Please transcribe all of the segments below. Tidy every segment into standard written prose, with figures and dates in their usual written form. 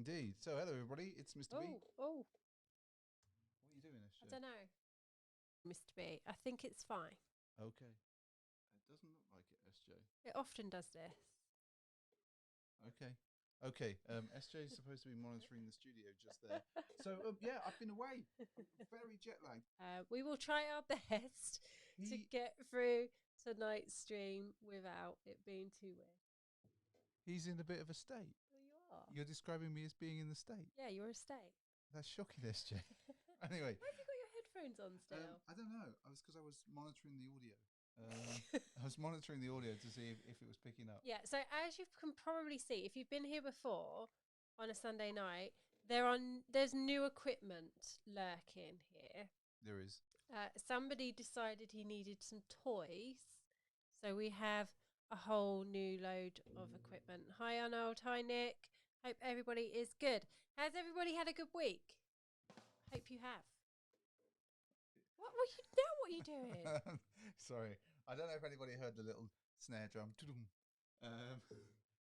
indeed. So, hello everybody. It's Mr. B. Oh, What are you doing, SJ? I don't know. Mr. B, I think it's fine. Okay. It doesn't look like it, SJ. It often does this. Okay. Okay. SJ is supposed to be monitoring the studio just there. So, yeah, I've been away. Very jet lagged. We will try our best to get through tonight's stream without it being too weird. He's in a bit of a state. Well, you are. You're describing me as being in the state. Yeah, you're a state. That's shocking, SJ. Anyway. Why have you got your headphones on still? I don't know. I was monitoring the audio. I was monitoring the audio to see if it was picking up. Yeah, so as you can probably see, if you've been here before on a Sunday night, there's new equipment lurking here. There is. Somebody decided he needed some toys, so we have a whole new load of equipment. Hi Arnold, hi Nick. Hope everybody is good. Has everybody had a good week? Hope you have. What are you doing? Sorry, I don't know if anybody heard the little snare drum.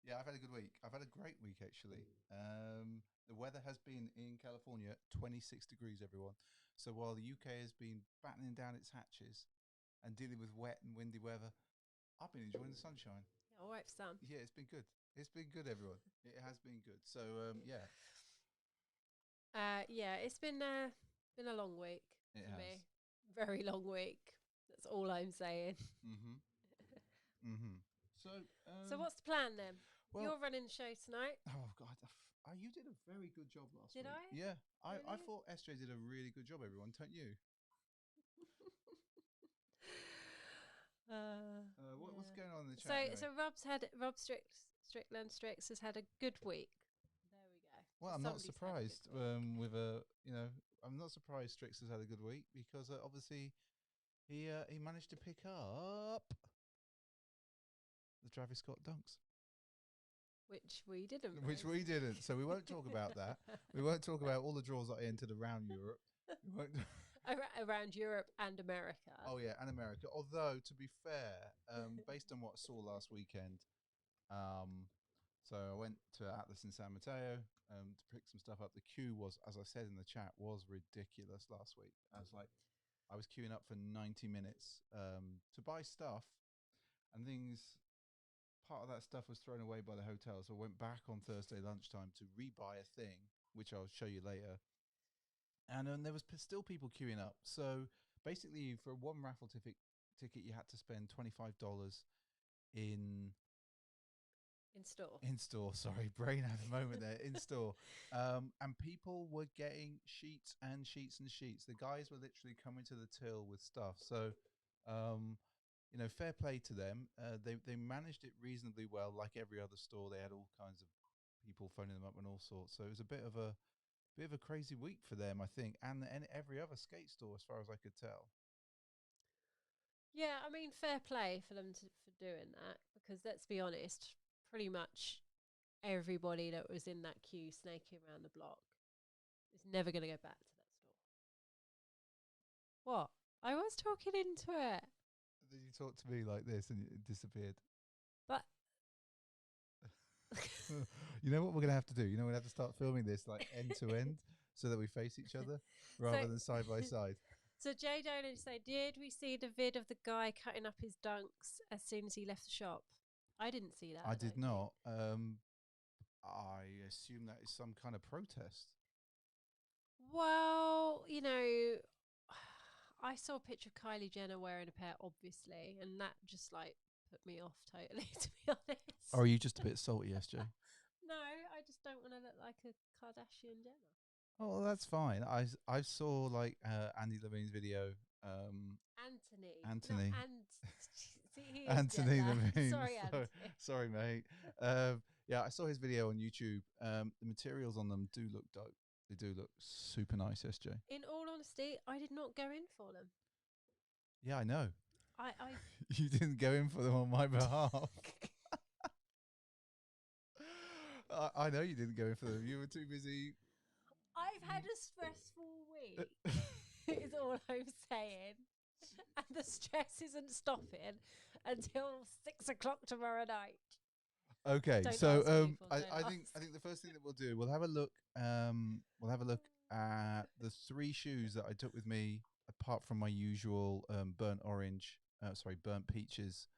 Yeah, I've had a good week. I've had a great week actually. The weather has been in California 26 degrees, everyone. So while the UK has been battening down its hatches and dealing with wet and windy weather, I've been enjoying the sunshine. Yeah, all right, Sam. Yeah, it's been good. It's been good, everyone. It has been good. So yeah. Yeah, it's been a long week for me. Very long week. That's all I'm saying. So So what's the plan then? Well, you're running the show tonight. Oh God, you did a very good job last week. Did I? Yeah, really? I thought SJ did a really good job. Everyone, don't you? What's going on in the chat? Anyway? So Rob Strickland has had a good week. There we go. Well, I'm not surprised. I'm not surprised Strix has had a good week because obviously he managed to pick up the Travis Scott dunks. Which we didn't. So we won't talk about that. We won't talk about all the draws that I entered around Europe. We won't around Europe and America. Oh yeah, and America. Although to be fair, based on what I saw last weekend, so I went to Atlas in San Mateo to pick some stuff up. The queue was, as I said in the chat, was ridiculous last week. I was queuing up for 90 minutes to buy stuff, and things. Part of that stuff was thrown away by the hotel, so I went back on Thursday lunchtime to rebuy a thing, which I'll show you later. And there was still people queuing up. So basically, for one raffle ticket, you had to spend $25 in store. In store, sorry, brain had a moment there. In store, and people were getting sheets and sheets and sheets. The guys were literally coming to the till with stuff. So. Fair play to them. They managed it reasonably well. Like every other store, they had all kinds of people phoning them up and all sorts. So it was a bit of a crazy week for them, I think, and every other skate store, as far as I could tell. Yeah, I mean, fair play for them for doing that, because let's be honest, pretty much everybody that was in that queue snaking around the block is never going to go back to that store. What? I was talking into it. Then you talked to me like this and it disappeared. But you know what we're going to have to do? We're going to have to start filming this like end to end so that we face each other rather than side by side. So Jay Dolan said, did we see the vid of the guy cutting up his dunks as soon as he left the shop? I didn't see that. I did not. I assume that is some kind of protest. Well, I saw a picture of Kylie Jenner wearing a pair, obviously, and that just put me off totally, to be honest. Or are you just a bit salty, SJ? No, I just don't want to look like a Kardashian Jenner. Oh, well, that's fine. I saw Andy Levine's video. Anthony. Anthony Levine. Sorry, Anthony. Sorry, mate. Yeah, I saw his video on YouTube. The materials on them do look dope. They do look super nice, SJ. In all honesty, I did not go in for them. Yeah, I know. I You didn't go in for them on my behalf. I know you didn't go in for them. You were too busy. I've had a stressful week, is all I'm saying. And the stress isn't stopping until 6 o'clock tomorrow night. Okay, Don't so ask people, I, don't I think ask. I think the first thing that we'll do, we'll have a look. We'll have a look at the 3 shoes that I took with me, apart from my usual burnt orange, burnt peaches,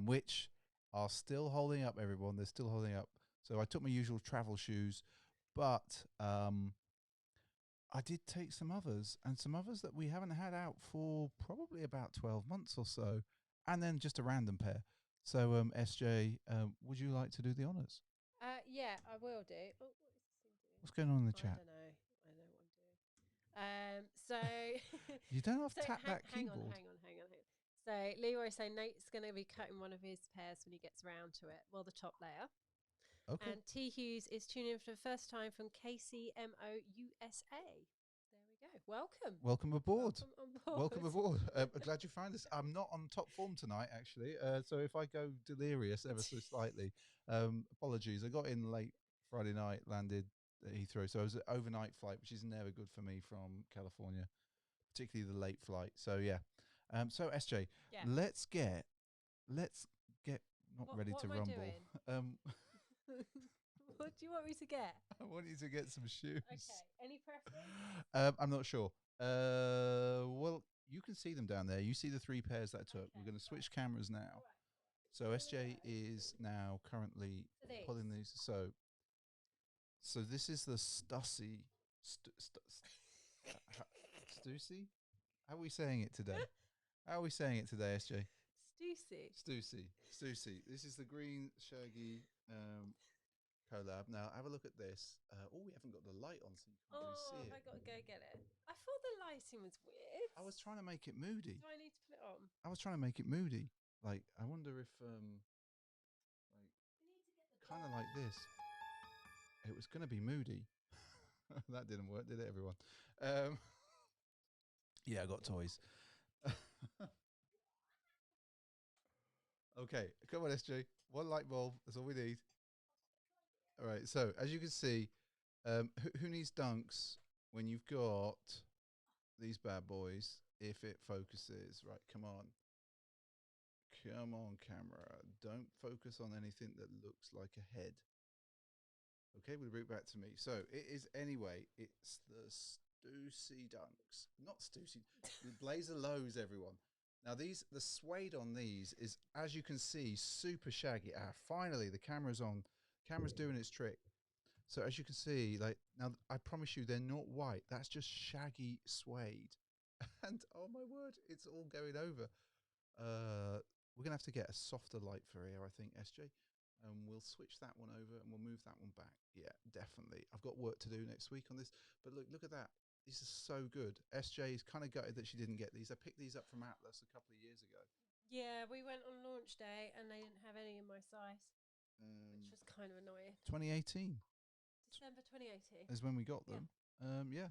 which are still holding up. Everyone, they're still holding up. So I took my usual travel shoes, but I did take some others, and some others that we haven't had out for probably about 12 months or so, and then just a random pair. So, SJ, would you like to do the honors? Yeah, I will do. Oh, what is this thing doing? What's going on in the I chat? don't know. I know what I'm doing. So, You don't have to so tap that hang on, keyboard. hang on, hang on. So Leroy's saying Nate's going to be cutting one of his pairs when he gets round to it. Well, the top layer. Okay. And T Hughes is tuning in for the first time from KCMO USA. There we go. Welcome. Welcome aboard. Welcome on board. Welcome aboard. Glad you found us. I'm not on top form tonight, actually. So if I go delirious ever so slightly, apologies. I got in late Friday night, landed at Heathrow. So it was an overnight flight, which is never good for me from California, particularly the late flight. So yeah. So SJ, Yeah. let's get not ready what to am I rumble. doing? What do you want me to get? I want you to get some shoes. Okay. Any preference? I'm not sure. Well, you can see them down there. You see the 3 pairs that I took. We're going to switch cameras now. Right. So SJ is now currently pulling these. So this is the Stussy. Stussy? How are we saying it today? How are we saying it today, SJ? Stussy. This is the green shaggy collab. Now have a look at this. We haven't got the light on, so you can't really see it. I got to go get it. I thought the lighting was weird. I was trying to make it moody. Do I need to put it on? I was trying to make it moody. Like, I wonder if kind of like this. It was going to be moody. That didn't work, did it, everyone? Yeah, I got toys. Okay, come on, SJ. 1 light bulb. That's all we need. All right. So as you can see, who needs dunks when you've got these bad boys? If it focuses, right? Come on, camera. Don't focus on anything that looks like a head. Okay, we'll bring it back to me. So it is anyway. It's the Stussy dunks, not Stussy. The Blazer lows, everyone. Now the suede on these is, as you can see, super shaggy. Finally the camera's on. Camera's doing its trick. So as you can see, like now, I promise you, they're not white. That's just shaggy suede. And oh my word, it's all going over. We're gonna have to get a softer light for here, I think, SJ. We'll switch that one over and we'll move that one back. Yeah, definitely. I've got work to do next week on this. But look at that. These are so good. SJ is kind of gutted that she didn't get these. I picked these up from Atlas a couple of years ago. Yeah, we went on launch day and they didn't have any in my size, which was kind of annoying. 2018. December 2018 is when we got them. Yeah.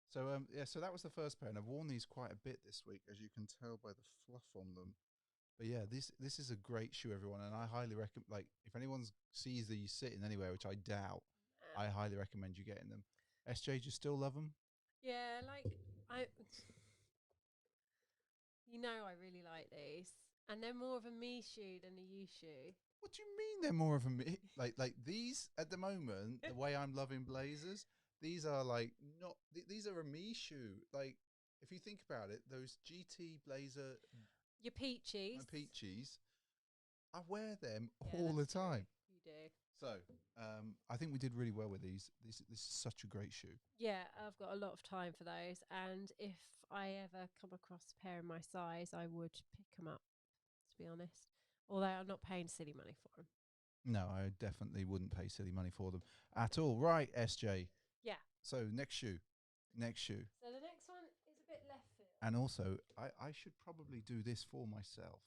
So that was the first pair, and I've worn these quite a bit this week, as you can tell by the fluff on them. But yeah, this is a great shoe, everyone, and I highly recommend. Like, if anyone sees these sitting anywhere, which I doubt, I highly recommend you getting them. SJ, do you still love them? Yeah, I really like these, and they're more of a me shoe than a you shoe. What do you mean they're more of a me? Like these at the moment, the way I'm loving Blazers, these are like not. These are a me shoe. Like, if you think about it, those GT Blazer. Your peaches. My peaches. I wear them all the time. True. You do. So, I think we did really well with these. This is such a great shoe. Yeah, I've got a lot of time for those. And if I ever come across a pair in my size, I would pick them up, to be honest. Although I'm not paying silly money for them. No, I definitely wouldn't pay silly money for them at all. Right, SJ. Yeah. So, next shoe. So the next one is a bit left field. And also, I should probably do this for myself.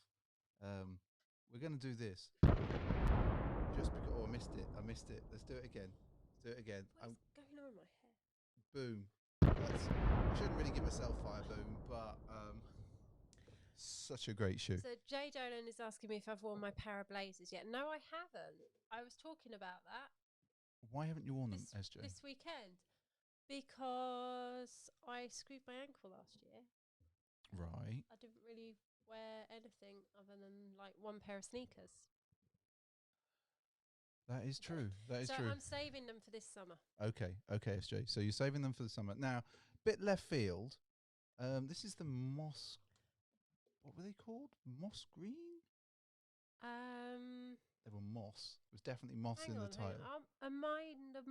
We're going to do this. Just because, I missed it. Let's do it again. What's going on in my hair? Boom. I shouldn't really give myself fire boom, but such a great shoe. So Jay Dolan is asking me if I've worn my pair of Blazers yet. No, I haven't. I was talking about that. Why haven't you worn them, SJ? This weekend. Because I screwed my ankle last year. Right. I didn't really wear anything other than like one pair of sneakers. That is true. That is So true. I'm saving them for this summer. Okay, SJ. So you're saving them for the summer. Now, bit left field. This is the moss. What were they called? Moss green. They were moss. It was definitely moss Hang in the on, hang title. on. Are mine the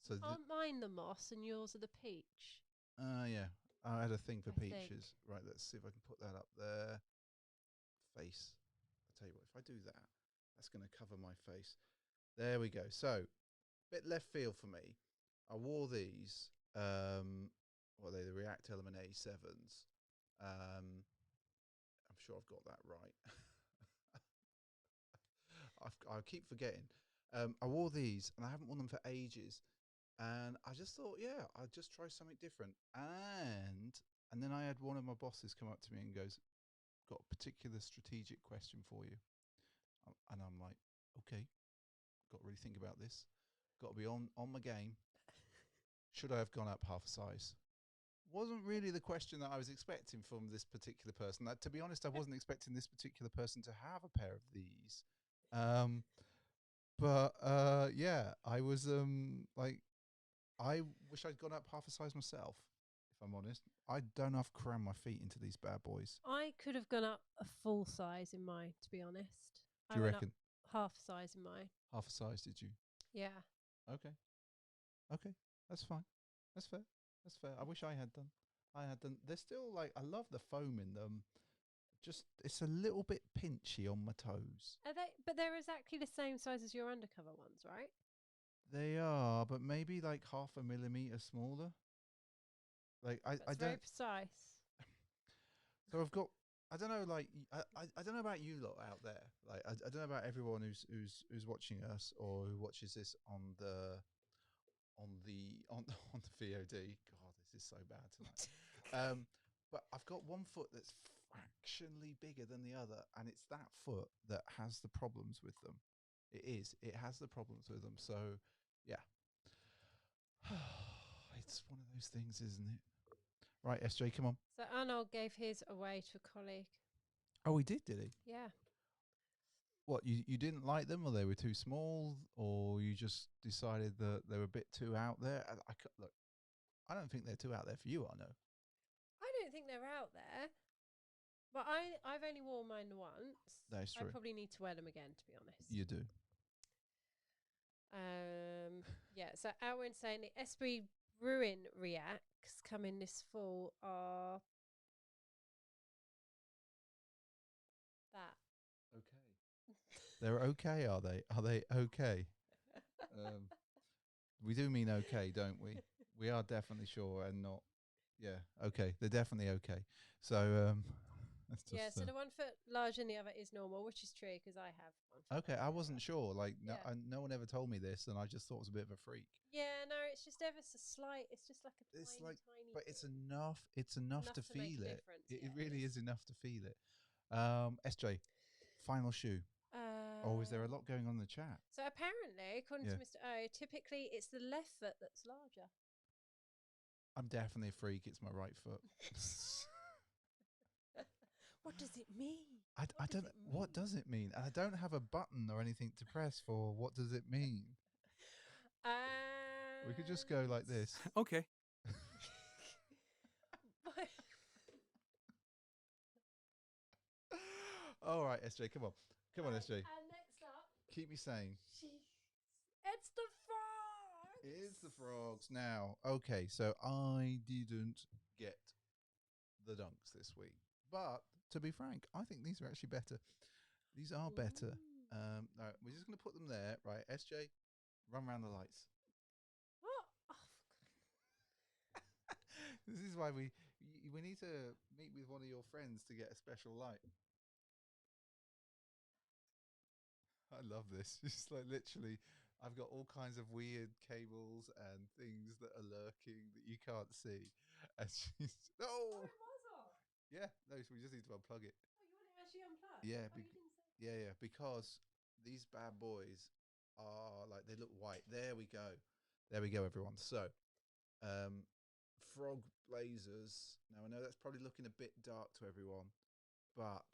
So aren't mine the moss and yours are the peach? yeah, I had a thing for I think. peaches. Right, let's see if I can put that up there. Face. I'll tell you what. If I do that, that's going to cover my face. There we go. So, bit left field for me. I wore these. What are they? The React Element A7s. I'm sure I've got that right. I keep forgetting. I wore these and I haven't worn them for ages. And I just thought, yeah, I'd just try something different. And then I had one of my bosses come up to me and goes, got a particular strategic question for you. And I'm like, okay, got to really think about this. Got to be on my game. Should I have gone up half a size? Wasn't really the question that I was expecting from this particular person. To be honest, I wasn't expecting this particular person to have a pair of these. But yeah, I was like, I wish I'd gone up half a size myself. If I'm honest, I don't know if I cram my feet into these bad boys. I could have gone up a full size in mine, to be honest. Do you reckon? Half a size in mine. Half a size, did you? Yeah. Okay. Okay. That's fine. That's fair. That's fair. I wish I had done. They're still like, I love the foam in them. Just, it's a little bit pinchy on my toes. Are they? But they're exactly the same size as your undercover ones, right? They are, but maybe like half a millimeter smaller. Like I That's don't. very precise. So I've got. I don't know. Like I don't know about you lot out there. Like I don't know about everyone who's watching us or who watches this on the on the on the VOD. God, this is so bad tonight. But I've got one foot that's fractionally bigger than the other, and it's that foot that has the problems with them. It is. It has the problems with them. So, yeah. It's one of those things, isn't it? Right, SJ, come on. So Arnold gave his away to a colleague. Oh, he did he? Yeah. What, you didn't like them, or they were too small, or you just decided that they were a bit too out there? Look, I don't think they're too out there for you, Arno. I don't think they're out there. But I've only worn mine once. That's true. I probably need to wear them again, to be honest. You do. Yeah, so Alwyn saying the Esprit Ruin Reacts coming this fall are that. Okay. They're okay, are they? Are they okay? We do mean okay, don't we? We are definitely sure and not. Yeah, okay. They're definitely okay. So, that's just, Yeah, so the 1 foot larger than the other is normal, which is true because I have 1 foot. okay, I wasn't sure. Like, Yeah. no one ever told me this, and I just thought it was a bit of a freak. Yeah, no, it's just ever so slight. It's just like a It's tiny, like, tiny. but thing. it's enough. It's enough to make feel a it. difference, It yeah, really is enough to feel it. SJ, final shoe. Oh, is there a lot going on in the chat? So apparently, according Yeah. to Mr. O, typically it's the left foot that's larger. I'm definitely a freak. It's my right foot. What does it mean? I don't know. What does it mean? And I don't have a button or anything to press for what does it mean. We could just go like this. Okay. All right, SJ, come on. Come on, SJ. And next up, Keep me sane. it's the frogs. It is the frogs. Now, okay, so I didn't get the dunks this week. But to be frank, I think these are actually better. These are better. No, we're just going to put them there. Right, SJ, run around the lights. What? Oh, This is why we need to meet with one of your friends to get a special light. I love this. It's like literally, I've got all kinds of weird cables and things that are lurking that you can't see. And she's it was off. yeah, no, so we just need to unplug it. Oh, you want it actually unplugged? Yeah, Oh, you didn't say. yeah, because these bad boys are like, they look white. There we go, everyone. So, frog blazers. Now I know that's probably looking a bit dark to everyone, but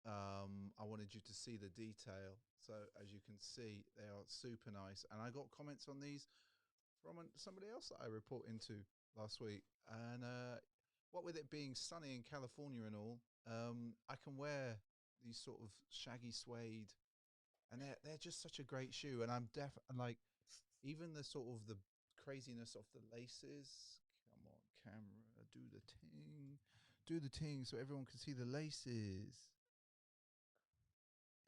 I wanted you to see the detail. So as you can see, they are super nice. And I got comments on these from somebody else that I report into last week. And what with it being sunny in California and all, I can wear these sort of shaggy suede, and they're just such a great shoe. And I'm like, even the sort of the craziness of the laces. Come on, camera, do the ting, so everyone can see the laces.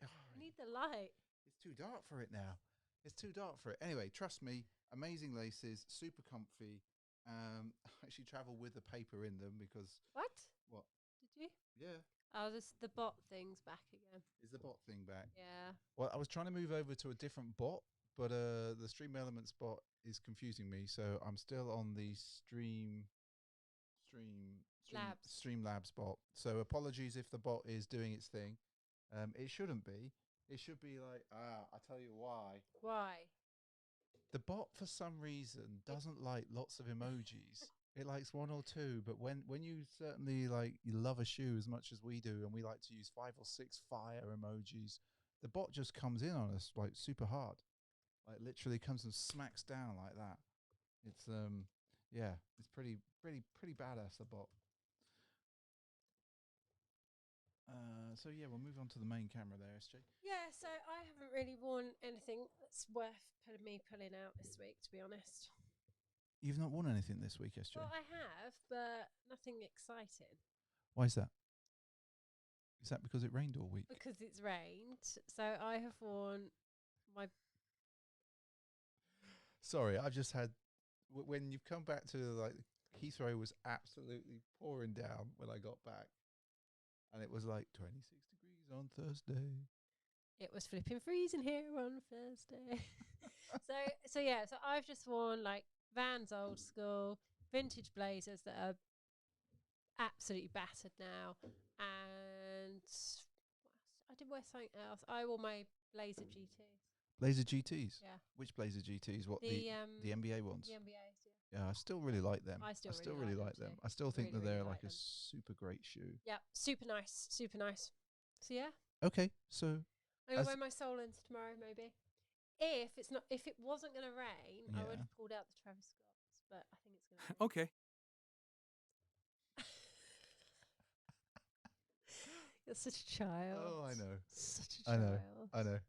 Oh, I need the light. it's too dark for it now. It's too dark for it. Anyway, trust me, amazing laces, super comfy. I actually travel with the paper in them because What? what? Did you? Yeah. Oh, this the bot thing's back again. Is the bot thing back? Yeah. Well, I was trying to move over to a different bot, but the Stream Elements bot is confusing me, so I'm still on the Labs. Streamlabs bot. So apologies if the bot is doing its thing. It shouldn't be. It should be like, I'll tell you why. Why? The bot, for some reason, doesn't like lots of emojis. It likes one or two, but when you certainly like you love a shoe as much as we do, and we like to use 5 or 6 fire emojis, the bot just comes in on us like super hard, like literally comes and smacks down like that. It's yeah, it's pretty badass, the bot. So yeah, we'll move on to the main camera there, SJ. Yeah, so I haven't really worn anything that's worth pulling out this week, to be honest. You've not worn anything this week, SJ? Well, I have, but nothing exciting. Why is that? Is that because it rained all week? Because it's rained. So I have worn my... Sorry, I've just had... when you've come back to, like, Heathrow was absolutely pouring down when I got back. And it was like 26 degrees on Thursday. It was flipping freezing here on Thursday. So yeah, so I've just worn like Vans old school vintage blazers that are absolutely battered now, and I did wear something else. I wore my Blazer GTs. Blazer GTs? Yeah. Which Blazer GTs? What, the NBA ones? The NBAs, yeah. Yeah, I still really like them. I still really like them. I still think that they're really like like a super great shoe. Yeah, super nice, super nice. So yeah, Okay, so I'm gonna wear my Solons tomorrow, maybe. If it wasn't gonna rain, I would Yeah. have pulled out the Travis Scotts, but I think it's gonna rain. Okay. You're such a child. Oh, I know. Such a child. I know.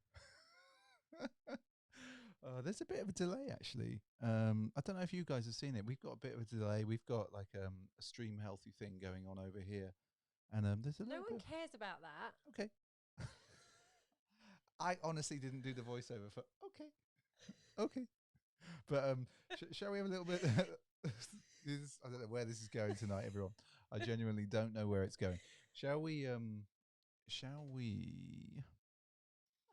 There's a bit of a delay, actually. I don't know if you guys have seen it. We've got a bit of a delay. We've got like a stream healthy thing going on over here, and there's a No little one bit. cares about that. Okay. I honestly didn't do the voiceover for okay, okay, but shall we have a little bit? I don't know where this is going tonight, everyone. I genuinely don't know where it's going. Shall we? Shall we?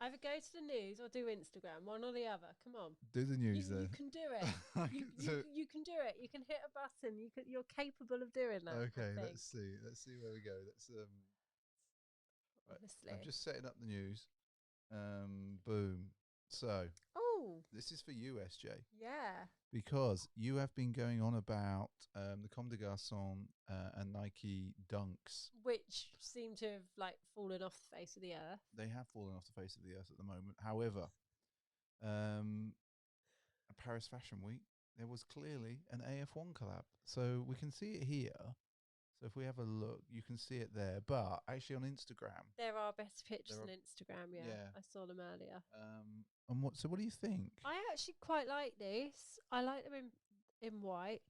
Either go to the news or do Instagram, one or the other. Come on. Do the news then. You can do it. You can do it. You can hit a button. You're capable of doing that. Okay, let's see. Let's see where we go. Honestly. I'm just setting up the news. Boom. So, this is for you, SJ. Yeah. Because you have been going on about the Comme des Garçons and Nike Dunks. Which seem to have like fallen off the face of the earth. They have fallen off the face of the earth at the moment. However, at Paris Fashion Week, there was clearly an AF1 collab. So we can see it here. So if we have a look, you can see it there. But actually on Instagram, there are better pictures on Instagram. Yeah, I saw them earlier. And what? So what do you think? I actually quite like this. I like them in white.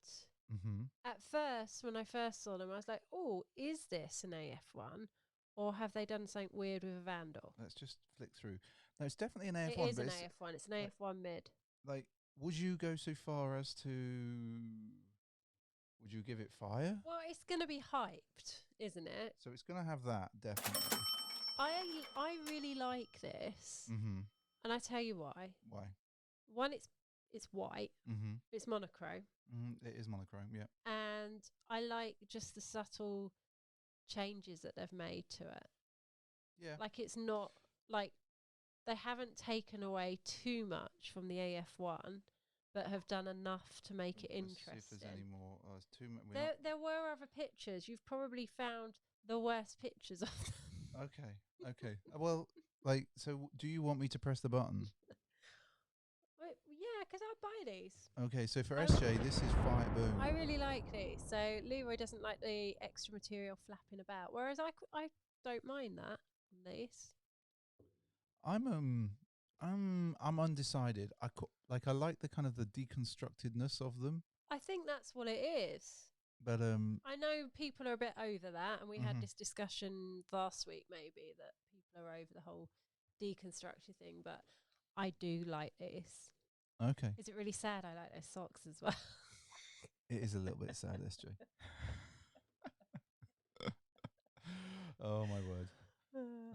Mm-hmm. At first, when I first saw them, I was like, "Oh, is this an AF1, or have they done something weird with a Vandal?" Let's just flick through. No, it's definitely an AF1. It is an AF1. It's an AF1 mid. Like, would you go so far as to? Would you give it fire? Well, it's going to be hyped, isn't it? So it's going to have that, definitely. I really like this. Mm-hmm. And I tell you why. Why? One, it's white. Mm-hmm. It's monochrome. Mm-hmm. It is monochrome, yeah. And I like just the subtle changes that they've made to it. Yeah. Like, it's not, like, they haven't taken away too much from the AF1, but have done enough to make it interesting. See if there's any more. Oh, there's too much. There were other pictures. You've probably found the worst pictures of them. Okay. Okay. Well, like, so do you want me to press the button? Wait, yeah, because I buy these. Okay. So for I SJ, this is Fire Boom. I really like these. So Leroy doesn't like the extra material flapping about, whereas I don't mind that on these. I'm undecided. I like the kind of the deconstructedness of them, I think that's what it is. but I know people are a bit over that, and we had mhm. this discussion last week, maybe, that people are over the whole deconstructed thing, but I do like this. Okay. Is it really sad I like those socks as well? It is a little bit sad, SJ. Oh my word.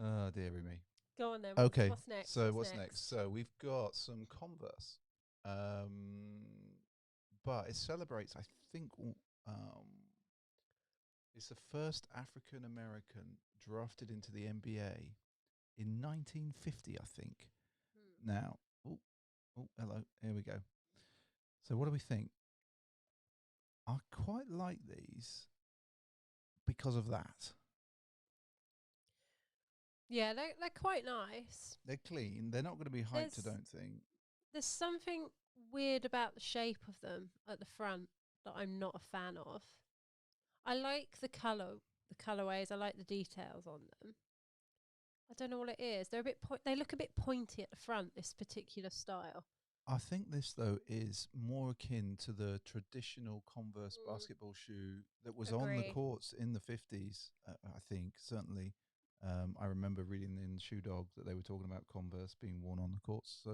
Oh dearie me. Go on then. Okay. What's next? So what's next? So we've got some Converse, but it celebrates. I think it's the first African American drafted into the NBA in 1950. I think. Hmm. Now, hello. Here we go. So what do we think? I quite like these because of that. Yeah, they're quite nice. They're clean. They're not going to be hyped, I There's don't think. there's something weird about the shape of them at the front that I'm not a fan of. I like the colorways. I like the details on them. I don't know what it is. They're a bit. They look a bit pointy at the front. This particular style. I think this, though, is more akin to the traditional Converse Mm, basketball shoe that was on the agree. courts in the 50s, I think, certainly. I remember reading in Shoe Dog that they were talking about Converse being worn on the courts.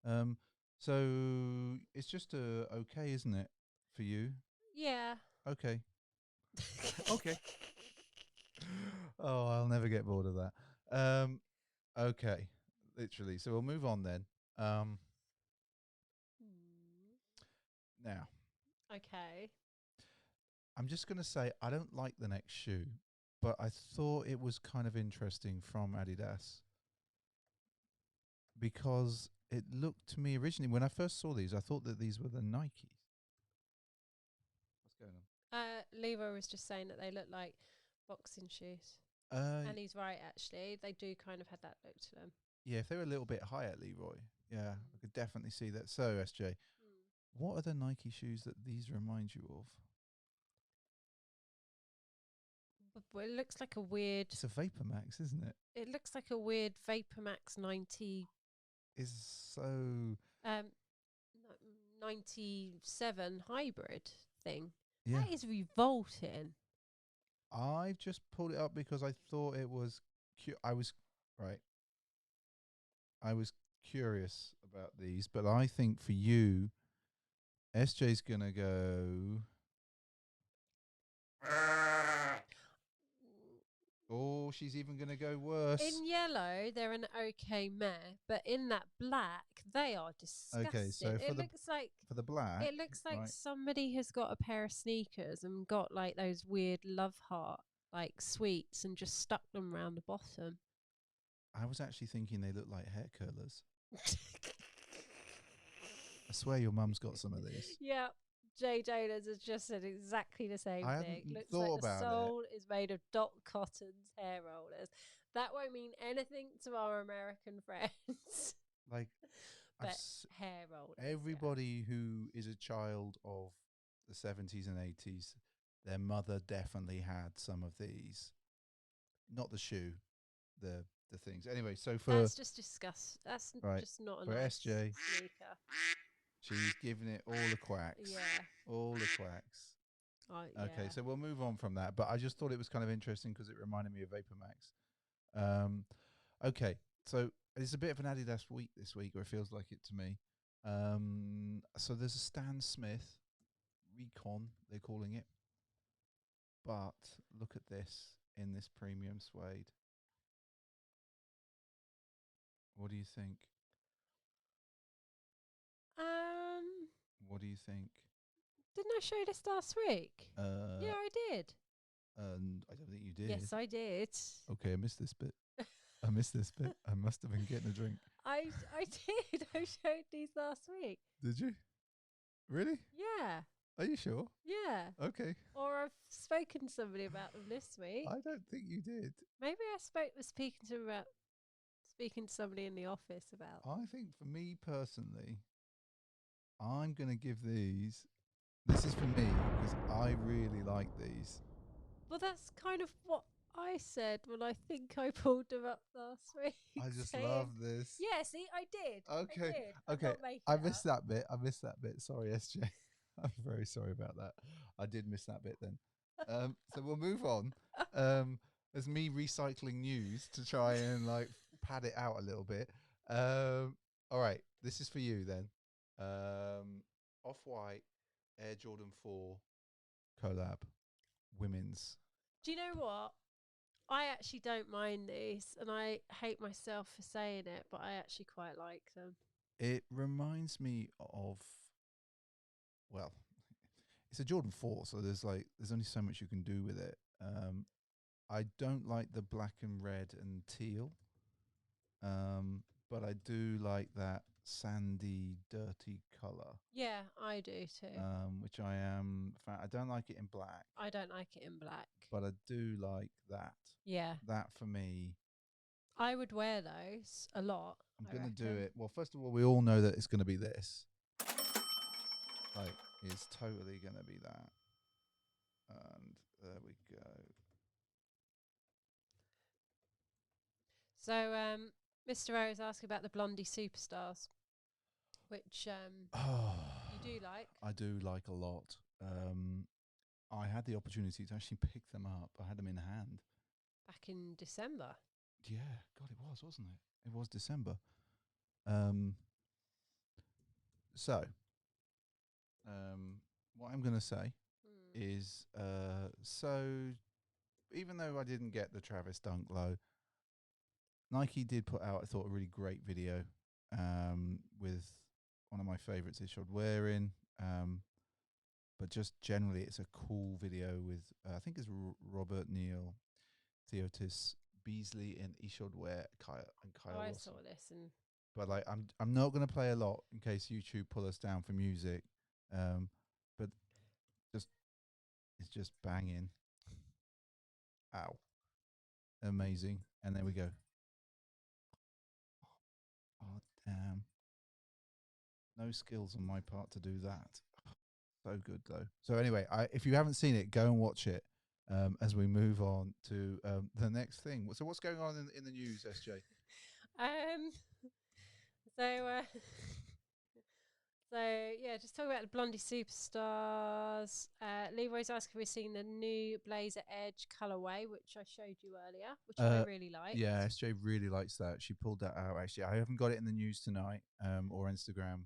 Um, so it's just okay, isn't it, for you? Yeah. Okay. Okay. Oh, I'll never get bored of that. Okay, literally. So we'll move on then. Hmm. Now, Okay. I'm just going to say I don't like the next shoe, but I thought it was kind of interesting from Adidas because it looked to me originally when I first saw these, I thought that these were the Nikes. What's going Levo was just saying that they look like boxing shoes, on? and he's right. Actually, they do kind of have that look to them. Yeah, if they were a little bit higher, Leroy, yeah, I Mm. could definitely see that. So, SJ, Mm. what are the Nike shoes that these remind you of? But it looks like a weird. It's a Vapor Max, isn't it? It looks like a weird Vapormax 90 Is so um 97 hybrid thing. yeah. That is revolting. I've just pulled it up because I thought it was. I was right. I was curious about these, but I think for you, SJ's gonna go. Oh, she's even gonna go worse. In yellow, they're an okay meh, but in that black, they are Okay, disgusting. so for the black, It looks like right? somebody has got a pair of sneakers and got like those weird love heart like sweets and just stuck them round the bottom. I was actually thinking they look like hair curlers. I swear your mum's got some of these. Yeah, Jay Jonas has just said exactly the same I thing. hadn't Looks like thought the about it. sole is made of Doc Cotton's hair rollers. That won't mean anything to our American friends. Like, But hair rollers. everybody who is a child of the 70s and 80s, their mother definitely had some of these. Not the shoe, the things. Anyway, so That's just disgust. That's right just not a for nice SJ, sneaker. she's giving it all the quacks. Yeah. All the quacks. Okay, Yeah. so we'll move on from that. But I just thought it was kind of interesting because it reminded me of Vapor Max. Okay, so it's a bit of an Adidas week this week, or it feels like it to me. So there's a Stan Smith Recon, they're calling it. But look at this in this premium suede. What do you think? Um, What do you think? didn't I show this last week? Yeah, I did. I don't think you did. Yes, I did. Okay, I missed this bit. I missed this bit. I must have been getting a drink. I did. I showed these last week. Did you? Really? Yeah. Are you sure? Yeah. Okay. Or I've spoken to somebody about them this week. I don't think you did. Maybe was speaking to somebody in the office about. I think for me personally, I'm going to give these. This is for me because I really like these. Well, that's kind of what I said when I think I pulled them up last week. I just saying, love this. Yeah, see, I did. Okay. I did. I'm Okay. not making I it missed up. that bit. Sorry, SJ. I'm very sorry about that. I did miss that bit then. So we'll move on. As me recycling news to try and like pad it out a little bit. All right, this is for you then. Off-White Air Jordan 4 collab, women's. Do you know what? I actually don't mind these, and I hate myself for saying it, but I actually quite like them. It reminds me of, well, it's a Jordan 4, so there's only so much you can do with it. I don't like the black and red and teal, but I do like that sandy, dirty color. Yeah, I do too. Which I am. I don't like it in black. I don't like it in black, but I do like that. Yeah, That for me, I would wear those a lot. I'm I going to do reckon. it. Well, first of all, we all know that it's going to be this. Like, it's totally going to be that. And there we go. So, Mr. O is asking about the Blondie Superstars, which you do like. I do like a lot. I had the opportunity to actually pick them up. I had them in hand. Back in December. Yeah, God, it was, wasn't it? It was December. So, what I'm going to say is, so even though I didn't get the Travis Dunk Low, Nike did put out, I thought, a really great video with one of my favorites, Ishod wearing. But just generally, it's a cool video with, I think it's Robert Neal, Theotis Beasley, and Ishod Ware, and Kyle I Wilson. saw this, and but like, I'm not going to play a lot in case YouTube pull us down for music. But it's just banging. Ow. Amazing. And there we go. Oh, damn. No skills on my part to do that. So good, though. So anyway, if you haven't seen it, go and watch it as we move on to the next thing. So what's going on in the news, SJ? So, so yeah, just talk about the Blondie Superstars. Leroy's asking if we've seen the new Blazer Edge colorway, which I showed you earlier, which I really like. Yeah, SJ really likes that. She pulled that out. Actually, I haven't got it in the news tonight or Instagram,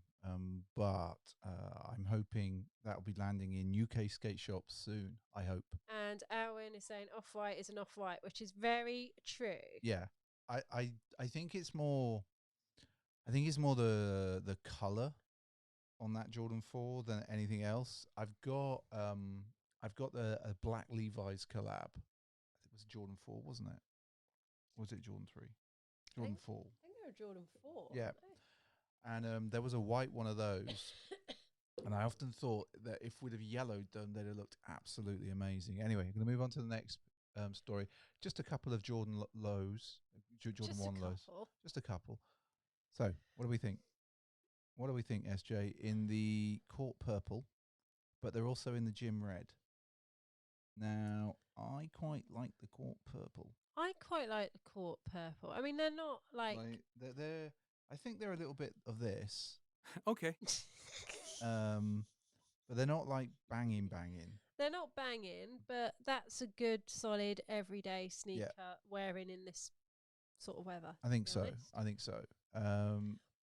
but I'm hoping that will be landing in UK skate shops soon. I hope. And Alwyn is saying Off-White is an Off-White, which is very true. Yeah, I think it's more. I think it's more the color on that Jordan 4 than anything else. I've got the a black Levi's collab. It was Jordan 4, wasn't it? Or was it Jordan 3? Jordan 4. I think they were Jordan 4. Yeah. And there was a white one of those. And I often thought that if we'd have yellowed them, they'd have looked absolutely amazing. Anyway, I'm going to move on to the next story. Just a couple of Jordan lows. Jordan 1 lows. Just a couple. So, what do we think? What do we think, SJ? In the court purple, but they're also in the gym red. Now, I quite like the court purple. I quite like the court purple. I mean, they're not like they're I think they're a little bit of this. Okay. But they're not like banging. They're not banging, but that's a good, solid, everyday sneaker wearing in this sort of weather. I think so.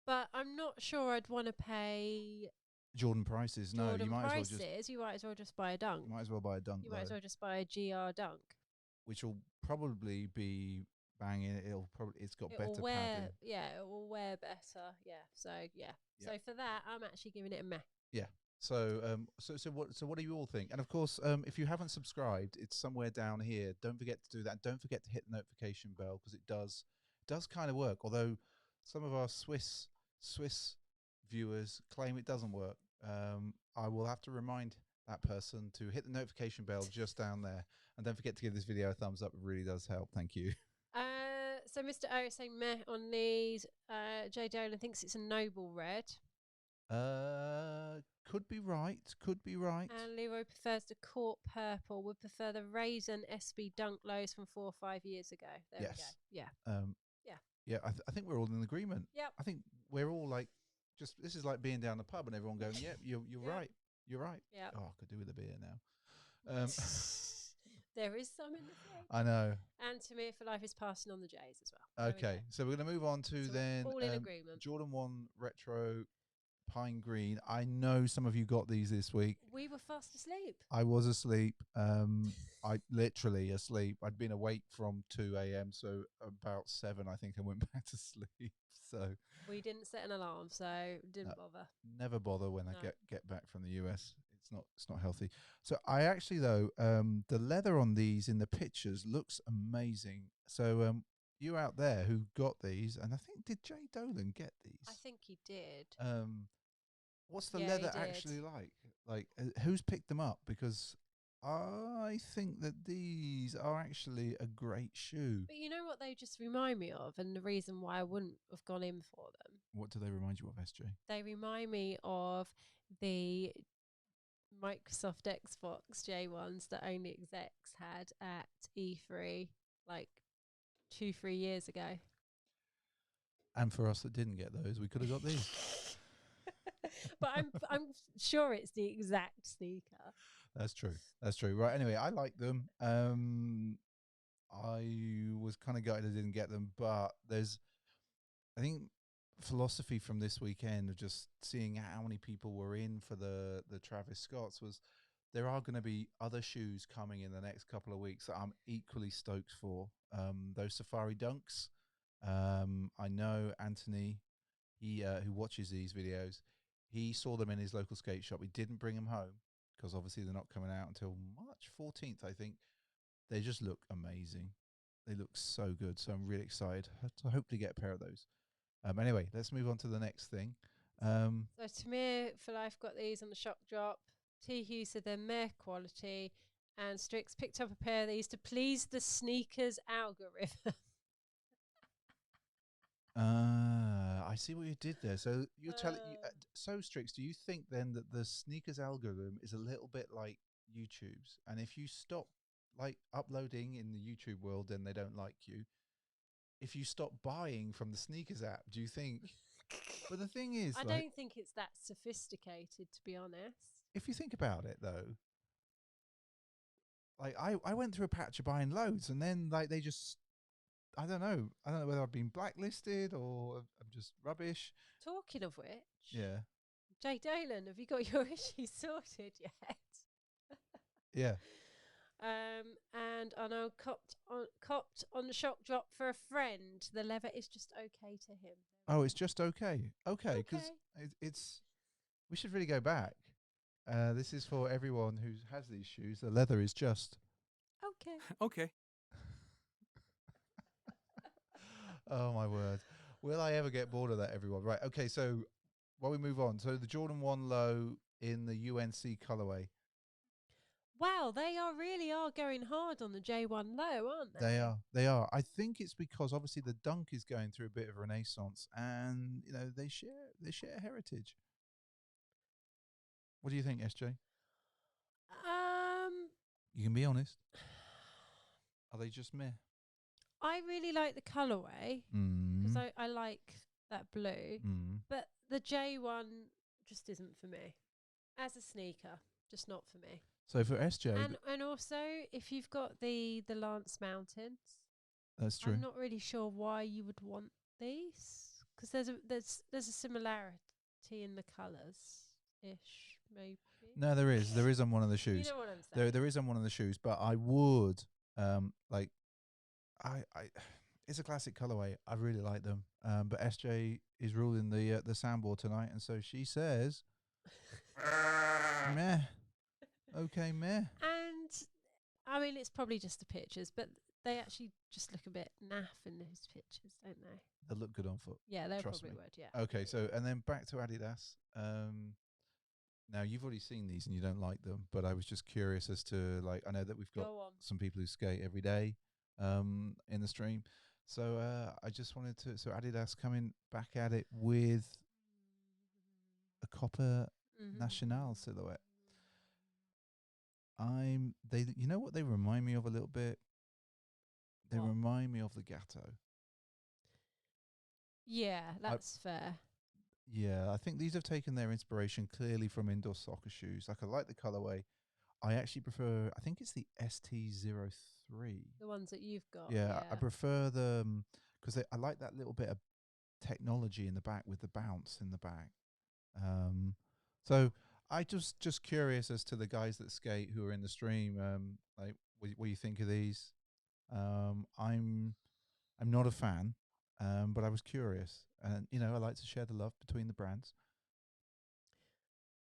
But I'm not sure I'd want to pay Jordan prices. No, you might as well just buy a Dunk. You might as well buy a Dunk. You might as well just buy a GR Dunk, which will probably be banging. It's got better padding. Yeah, it will wear better. Yeah. So So for that, I'm actually giving it a meh. Yeah. So what do you all think? And of course, if you haven't subscribed, it's somewhere down here. Don't forget to do that. Don't forget to hit the notification bell because it does kind of work. Although some of our Swiss viewers claim it doesn't work. I will have to remind that person to hit the notification bell just down there. And don't forget to give this video a thumbs up. It really does help. Thank you. So Mr. O is saying meh on these. Jay Dolan thinks it's a noble red. Could be right. Could be right. And Leroy prefers the court purple. Would prefer the Raisin SB Dunk Lows from 4 or 5 years ago. There we go. Yeah. Yeah. I think we're all in agreement. Yep. I think we're all like, this is like being down the pub and everyone going, "Yep, you're Yep. right. You're right." Yep. Oh, I could do with a beer now. There is some in the fridge. I know. And Tamir for Life is passing on the J's as well. Okay, so we're going to move on to So then all in agreement. Jordan 1 Retro Pine Green. I know some of you got these this week. We were fast asleep. I was asleep. I literally asleep. I'd been awake from 2 a.m. So about 7, I think I went back to sleep. So we didn't set an alarm, so didn't bother. Never bother when I get back from the US. It's not healthy. So I actually though the leather on these in the pictures looks amazing. So you out there who got these, and I think did Jay Dolan get these? I think he did. What's the leather actually like? Like who's picked them up? Because I think that these are actually a great shoe. But you know what they just remind me of, and the reason why I wouldn't have gone in for them? What do they remind you of, SJ? They remind me of the Microsoft Xbox J1s that only execs had at E3 like 2-3 years ago. And for us that didn't get those, we could have got these. But I'm sure it's the exact sneaker. That's true. That's true. Right. Anyway, I like them. I was kind of gutted I didn't get them, but there's, I think, philosophy from this weekend of just seeing how many people were in for the Travis Scotts was there are going to be other shoes coming in the next couple of weeks that I'm equally stoked for. Those Safari Dunks. I know Anthony, he who watches these videos, he saw them in his local skate shop. He didn't bring them home because obviously they're not coming out until March 14th, I think. They just look amazing. They look so good. So I'm really excited to hopefully get a pair of those. Anyway, let's move on to the next thing. So Tamir for Life got these on the shock drop. T. Hughes said they're meh quality. And Strix picked up a pair of these to please the sneakers algorithm. I see what you did there. So you're telling so Strix, do you think then that the sneakers algorithm is a little bit like YouTube's, and if you stop like uploading in the YouTube world, then they don't like you? If you stop buying from the sneakers app, do you think? But the thing is, I don't think it's that sophisticated, to be honest. If you think about it, though, like I went through a patch of buying loads, and then like they just. I don't know whether I've been blacklisted or I'm just rubbish. Talking of which, yeah, Jay Dolan, have you got your issues sorted yet? Yeah. And I know copped on the shock drop for a friend. The leather is just okay to him. Oh, it's just okay. Okay, because it's. We should really go back. This is for everyone who has these shoes. The leather is just okay. Okay. Oh my word. Will I ever get bored of that, everyone? Right. Okay. So while we move on, so the Jordan 1 low in the UNC colorway. Wow, they really are going hard on the J1 low, aren't they? They are. I think it's because obviously the Dunk is going through a bit of a renaissance, and you know they share heritage. What do you think, SJ? You can be honest. Are they just meh? I really like the colourway because I like that blue, but the J1 just isn't for me as a sneaker. Just not for me. So for SJ, and also if you've got the Lance Mountains, that's true. I'm not really sure why you would want these because there's a similarity in the colours ish maybe. No, there is on one of the shoes. You know what I'm saying? There is on one of the shoes, but I would like. I it's a classic colorway. I really like them. But SJ is ruling the sandboard tonight, and so she says, "Meh, okay, meh." And I mean, it's probably just the pictures, but they actually just look a bit naff in those pictures, don't they? They look good on foot. Yeah, they Trust probably me. would. Yeah. Okay, so and then back to Adidas. Now you've already seen these and you don't like them, but I was just curious as to like I know that we've got Go on. some people who skate every day in the stream. So I just wanted to so Adidas coming back at it with a copper National silhouette. They you know what they remind me of a little bit? They What? remind me of the Gatto. Yeah, that's fair. Yeah, I think these have taken their inspiration clearly from indoor soccer shoes. Like I like the colorway. I actually prefer. I think it's the ST03. The ones that you've got. Yeah, I prefer the because I like that little bit of technology in the back with the bounce in the back. So I just curious as to the guys that skate who are in the stream. Like what you think of these? I'm not a fan, but I was curious, and I like to share the love between the brands.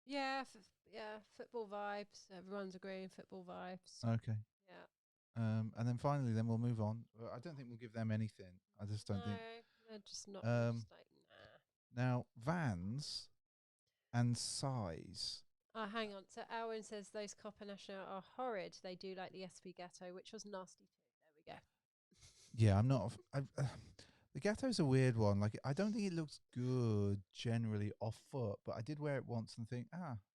Yeah, yeah, football vibes. Everyone's agreeing football vibes. Okay. Yeah. And then finally, then we'll move on. I don't think we'll give them anything. I just don't think. They're just not. Um, Just like, nah. Now, Vans and size. Oh, hang on. So Alwyn says those Copper National are horrid. They do like the SP Ghetto, which was nasty too. There we go. Yeah, I'm not. The Gatto's a weird one. Like, I don't think it looks good generally off foot, but I did wear it once and think,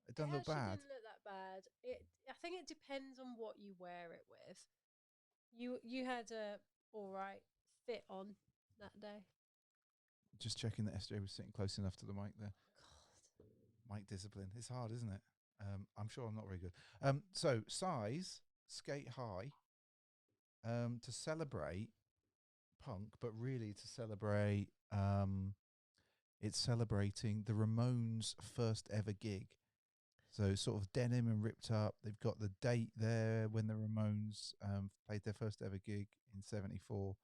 it doesn't look bad. Didn't look that bad. I think it depends on what you wear it with. You had a all right fit on that day. Just checking that SJ was sitting close enough to the mic there. God. Mic discipline. It's hard, isn't it? I'm sure I'm not very good. So size, skate high, to celebrate punk, but really to celebrate, it's celebrating the Ramones' first ever gig. So sort of denim and ripped up. They've got the date there when the Ramones played their first ever gig in '74.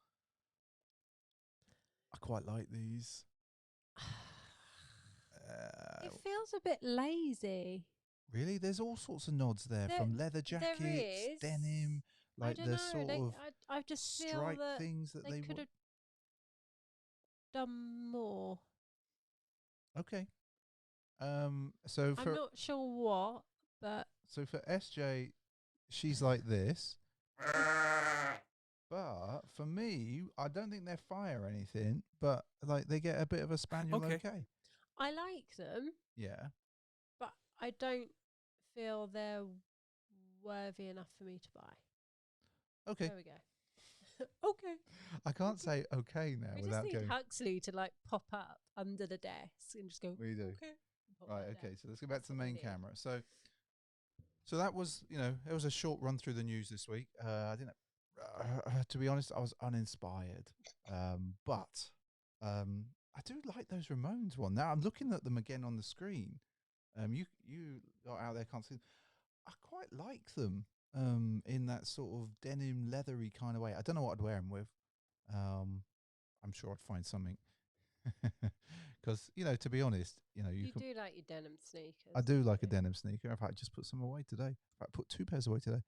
I quite like these. It feels a bit lazy. Really, there's all sorts of nods there from leather jackets, denim, like the sort of I just feel stripe that things that they could have done more. Okay. So I'm for not sure what, but for SJ, she's like this. But for me, I don't think they're fire or anything, but like they get a bit of a spaniel okay. I like them. Yeah. But I don't feel they're worthy enough for me to buy. Okay. There we go. Okay. I can't say okay now We without just need going. Huxley to like pop up under the desk and just go. We do. Okay. Right. Okay. So let's go back to the main camera. So that was, it was a short run through the news this week. I didn't. To be honest, I was uninspired. But I do like those Ramones one. Now I'm looking at them again on the screen. You got out there can't see them. I quite like them. In that sort of denim leathery kind of way. I don't know what I'd wear them with. I'm sure I'd find something. Because to be honest, you do like your denim sneakers. I do like a denim sneaker. In fact, I just put some away today. In fact, I put 2 pairs away today.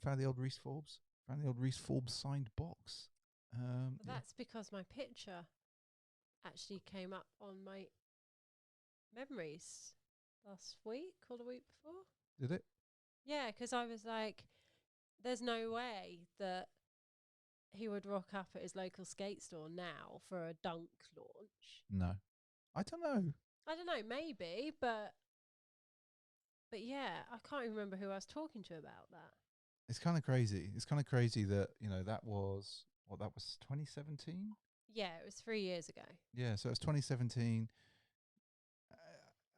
Found the old Reese Forbes. Found the old Reese Forbes signed box. That's because my picture actually came up on my memories last week or the week before. Did it? Yeah, because I was like, there's no way that he would rock up at his local skate store now for a Dunk launch. No. I don't know. I don't know, maybe, but yeah, I can't even remember who I was talking to about that. It's kind of crazy. It's kind of crazy that, that was 2017? Yeah, it was 3 years ago. Yeah, so it was 2017.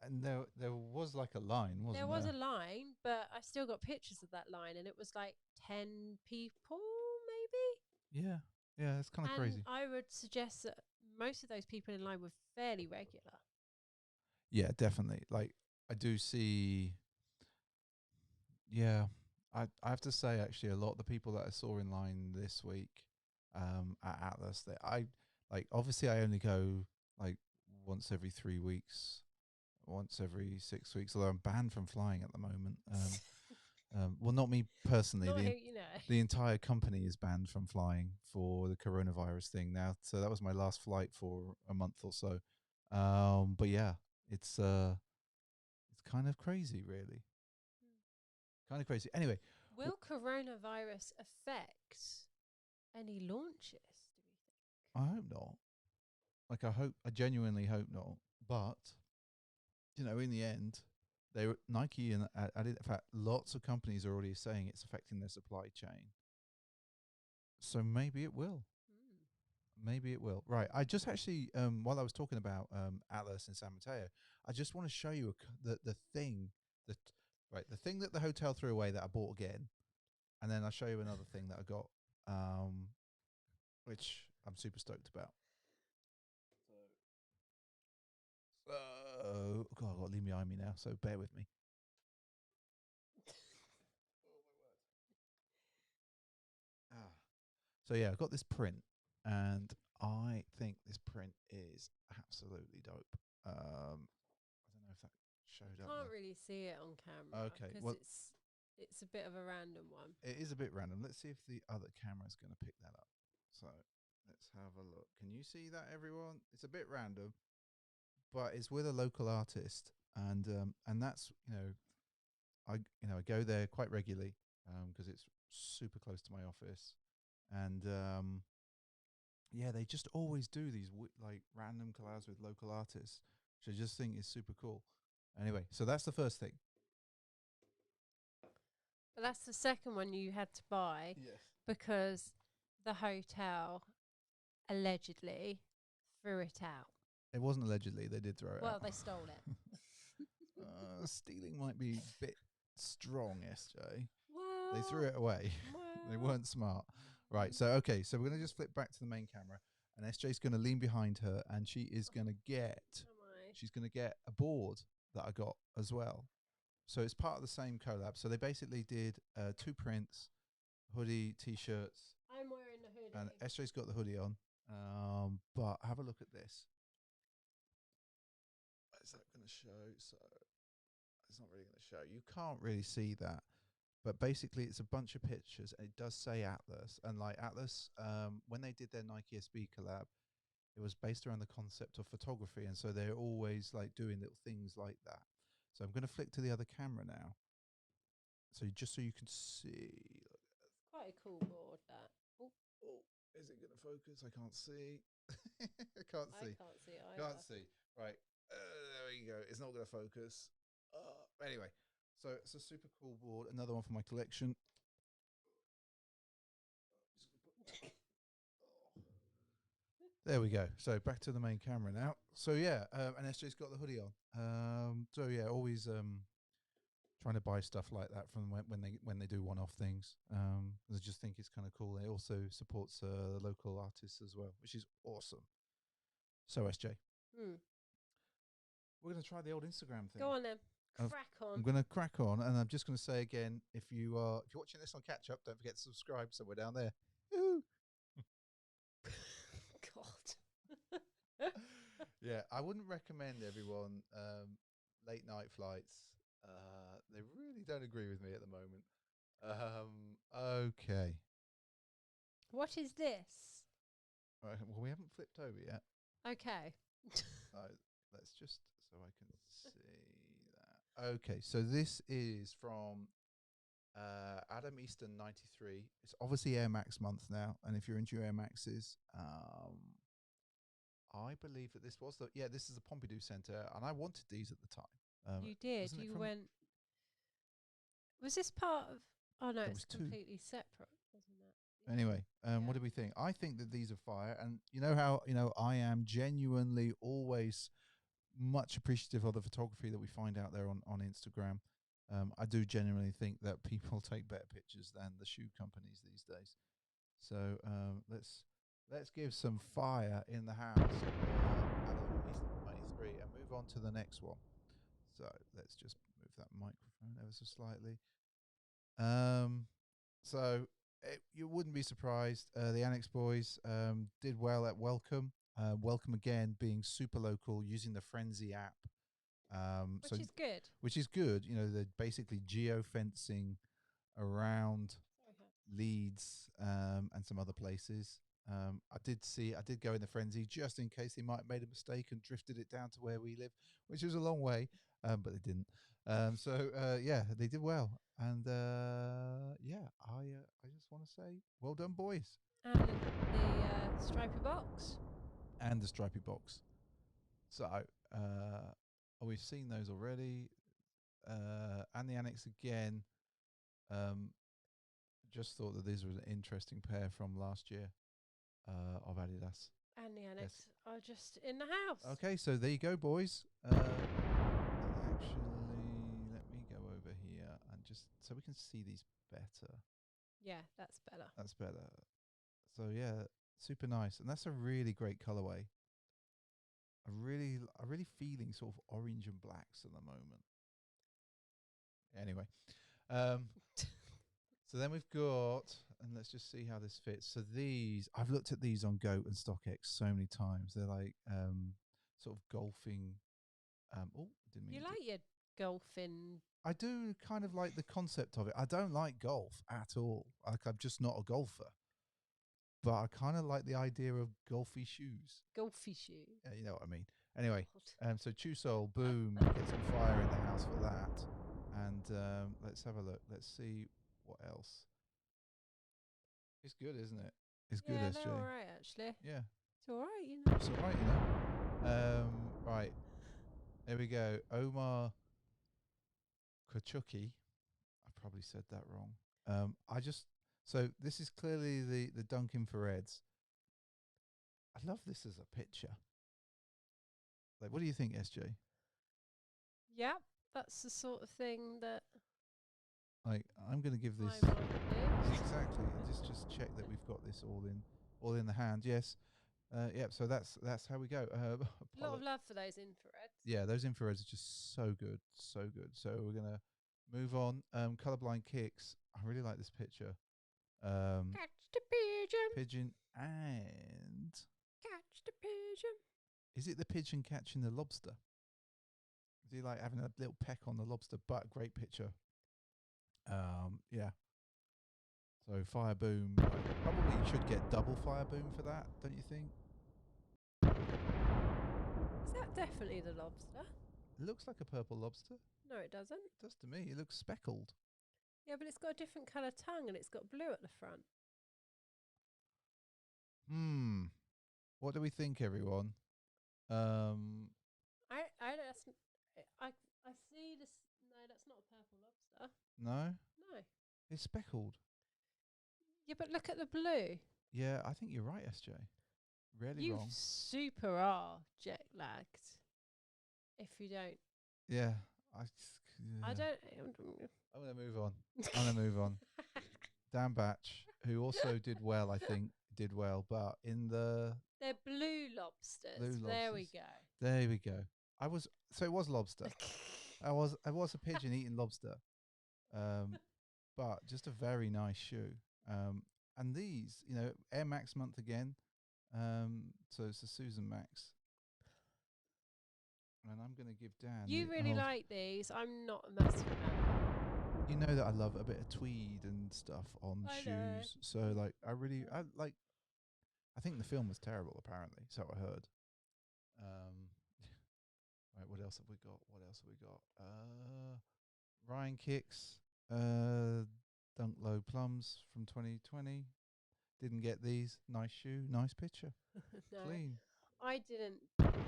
And there was like a line, wasn't there? There was a line, but I still got pictures of that line, and it was like 10 people, maybe? Yeah. Yeah, it's kind of crazy. I would suggest that most of those people in line were fairly regular. Yeah, definitely. Like, I do see... Yeah, I have to say, actually, a lot of the people that I saw in line this week at Atlas, obviously I only go, like, once every 3 weeks, once every 6 weeks, although I'm banned from flying at the moment. Well, not me personally. The entire company is banned from flying for the coronavirus thing now. So that was my last flight for a month or so. But yeah, it's kind of crazy, really. Kind of crazy. Anyway, Will coronavirus affect any launches, do we think? I hope not. Like, I genuinely hope not. But, in the end, Nike and Adidas, in fact, lots of companies are already saying it's affecting their supply chain. So maybe it will. Maybe it will. Right. I just actually, while I was talking about Atlas in San Mateo, I just want to show you the thing that, right, the thing that the hotel threw away that I bought again, and then I'll show you another thing that I got, which I'm super stoked about. So, God, I've got to leave behind me now, so bear with me. So yeah, I've got this print, and I think this print is absolutely dope. I don't know if that showed up. Can't really see it on camera. Okay, because well, it's a bit of a random one. it is a bit random. Let's see if the other camera is going to pick that up. So let's have a look. Can you see that, everyone? It's a bit random, but it's with a local artist, and that's I go there quite regularly because it's super close to my office, and yeah, they just always do these like random collabs with local artists, which I just think is super cool. Anyway, so that's the first thing. But that's the second one you had to buy Yes. because the hotel allegedly threw it out. It wasn't allegedly. They did throw it out. Well, they stole it. Stealing might be a bit strong, SJ. Well, They threw it away. They weren't smart. Right, so okay, so we're going to just flip back to the main camera, and SJ's going to lean behind her, and she's going to get a board that I got as well. So it's part of the same collab. So they basically did 2 prints, hoodie, t-shirts. I'm wearing the hoodie. And SJ's got the hoodie on. But have a look at this. Is that going to show? So it's not really going to show. You can't really see that. But basically, it's a bunch of pictures. And it does say Atlas. And like Atlas, when they did their Nike SB collab, it was based around the concept of photography. And so they're always like doing little things like that. So I'm going to flick to the other camera now. So just so you can see. It's quite a cool board, that. Oh, is it going to focus? I can't see. I can't see. I can't see either. Can't see. Right. There we go. It's not going to focus. Anyway, so it's a super cool board. Another one for my collection. There we go. So back to the main camera now. So yeah, and SJ's got the hoodie on. So yeah, always trying to buy stuff like that from when they do one-off things. I just think it's kind of cool. It also supports local artists as well, which is awesome. So SJ, we're going to try the old Instagram thing. Go on then. Crack on. I'm going to crack on, and I'm just going to say again, if you're watching this on catch up, don't forget to subscribe somewhere down there. Woo! God. Yeah, I wouldn't recommend everyone late night flights. They really don't agree with me at the moment. Okay. What is this? Right, well, we haven't flipped over yet. Okay. Let's just so I can see that. Okay, so this is from Adam Easton 93. It's obviously Air Max month now, and if you're into Air Maxes, I believe that this is the Pompidou Centre, and I wanted these at the time. You did. You went. Was this part of? Oh no, it's completely separate, wasn't it? Anyway, what do we think? I think that these are fire, and you know how I am genuinely always much appreciative of the photography that we find out there on Instagram. I do genuinely think that people take better pictures than the shoe companies these days. So let's give some fire in the house. Adam 93, and move on to the next one. So let's just move that microphone ever so slightly. So you wouldn't be surprised. The Annex boys did well at Welcome. Welcome again, being super local, using the Frenzy app. Which is good. Which is good. They're basically geo-fencing around Leeds and some other places. I did go in the Frenzy just in case they might have made a mistake and drifted it down to where we live, which was a long way, but they didn't. Yeah, they did well, and I just want to say, well done, boys, And the stripy box. and the stripy box. So we've seen those already, and the annex again. Um, just thought that these were an interesting pair from last year of Adidas. And the annex are just in the house. Okay, so there you go, boys. And actually, let me go over here and just so we can see these better. Yeah, that's better. That's better. So yeah, super nice, and that's a really great colorway. I'm really feeling sort of orange and blacks at the moment. Anyway, so then we've got, and let's just see how this fits. So these, I've looked at these on Goat and StockX so many times. They're like sort of golfing. Didn't mean You to. like your golfing? I do kind of like the concept of it. I don't like golf at all. Like, I'm just not a golfer. But I kind of like the idea of golfy shoes. Golfy shoes. Yeah, you know what I mean. Anyway, God. so Chusol, boom, get some fire in the house for that. And let's have a look. Let's see what else. It's good, isn't it? It's good, Yeah, SJ. they're all right, actually. Yeah, It's all right, you know. it's all right, you know. Right, there we go. Omar Kachuki. I probably said that wrong. So this is clearly the Duncan for Reds. I love this as a picture. Like, what do you think, SJ? Yeah, that's the sort of thing that Like, I'm going to give this I might do. exactly, and just check that we've got this all in the hand. Yes. Yep. So that's how we go. A lot of love for those infrareds. Yeah, those infrareds are just so good, so good. So we're gonna move on. Colorblind kicks. I really like this picture. Catch the pigeon. Pigeon and Catch the pigeon. is it the pigeon catching the lobster? Is he like having a little peck on the lobster? But great picture. Yeah. So fire boom. Like, probably should get double fire boom for that, don't you think? Is that definitely the lobster? It looks like a purple lobster. No, it doesn't. It does to me. It looks speckled. Yeah, but it's got a different colour tongue and it's got blue at the front. What do we think, everyone? I see this. No, that's not a purple lobster. No? No. It's speckled. Yeah, but look at the blue. Yeah, I think you're right, SJ. Really You wrong. super are jet lagged. If you don't. Yeah. I don't. I'm going to move on. I'm going to move on. Dan Batch, who also did well, I think, but in the... They're blue lobsters. Blue There we lobsters. go. There we go. So it was lobster. I was a pigeon eating lobster. But just a very nice shoe. And these, Air Max month again. So it's a Susan Max. And I'm going to give Dan... You really like these. I'm not a massive fan. You know that I love a bit of tweed and stuff on shoes. Know. So, like, I think the film was terrible, apparently. So I heard. Right, what else have we got? Ryan Kicks, Dunk Low Plums from 2020. Didn't get these. Nice shoe, nice picture. No, Clean. I didn't get those.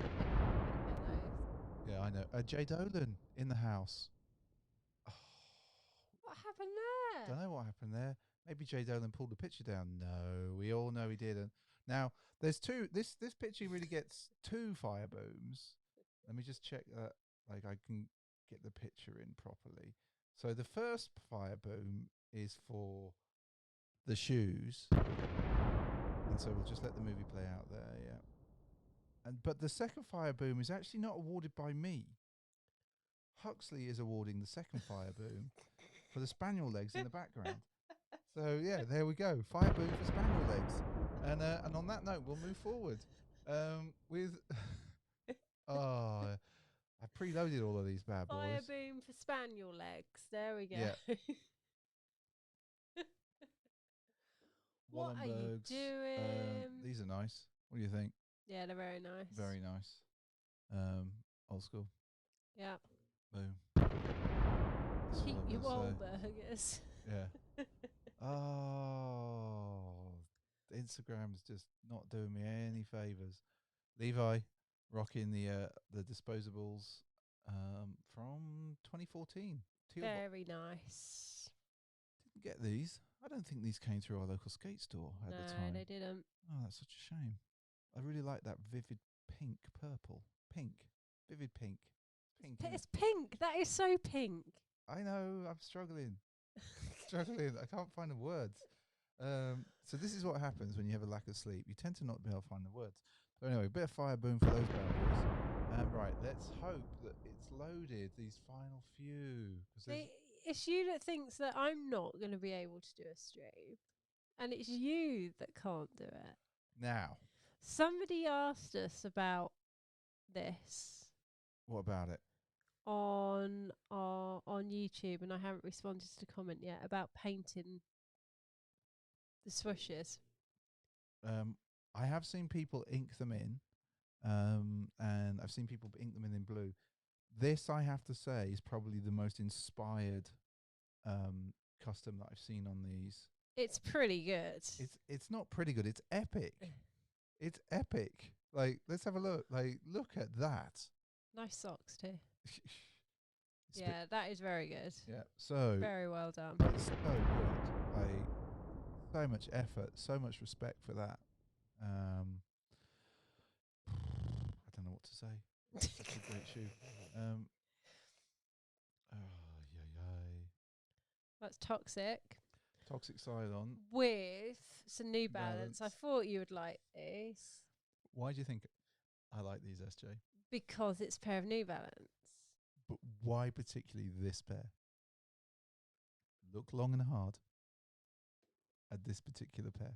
Yeah, I know. Jay Dolan in the house. Oh, What happened there? don't know what happened there. Maybe Jay Dolan pulled the picture down. No, we all know he didn't. Now, there's two. This picture really gets two fire booms. Let me just check that. Like, I can get the picture in properly. So the first fire boom is for the shoes, and so we'll just let the movie play out there. Yeah. But the second fire boom is actually not awarded by me. Huxley is awarding the second fire boom for the spaniel legs in the background. So yeah, there we go. Fire boom for spaniel legs. And on that note, we'll move forward with. I preloaded all of these bad boys. Fire boom for spaniel legs. There we go. Yeah. What are you Wallenbergs. doing? These are nice. What do you think? Yeah, they're very nice. Very nice. Old school. Yeah. Boom. That's Keep all I'm your going to say. Wahlburgers. Yeah. Oh, Instagram's just not doing me any favors. Levi rocking the disposables from 2014. Very nice. Didn't get these. I don't think these came through our local skate store at the No, time. they didn't. Oh, that's such a shame. I really like that vivid pink, purple, pink, vivid pink, pink. It's pink. That is so pink. I know. I'm struggling. I can't find the words. So this is what happens when you have a lack of sleep. You tend to not be able to find the words. So anyway, a bit of fire boom for those bad boys. Right, let's hope that it's loaded. These final few. It's you that thinks that I'm not going to be able to do a stream, and it's you that can't do it. Now, somebody asked us about this. What about it? On YouTube, and I haven't responded to the comment yet about painting the swooshes. I have seen people ink them in, and I've seen people ink them in blue. This, I have to say, is probably the most inspired custom that I've seen on these. It's pretty good. It's not pretty good. It's epic. It's epic. Like, let's have a look. Like, look at that. Nice socks too. Yeah, that is very good. Yeah, so very well done. It's so good. Like, so much effort, so much respect for that. I don't know what to say. It's such a great shoe. That's Toxic. Toxic Cylon. With some New Balance. I thought you would like these. Why do you think I like these, SJ? Because it's a pair of New Balance. But why particularly this pair? Look long and hard at this particular pair.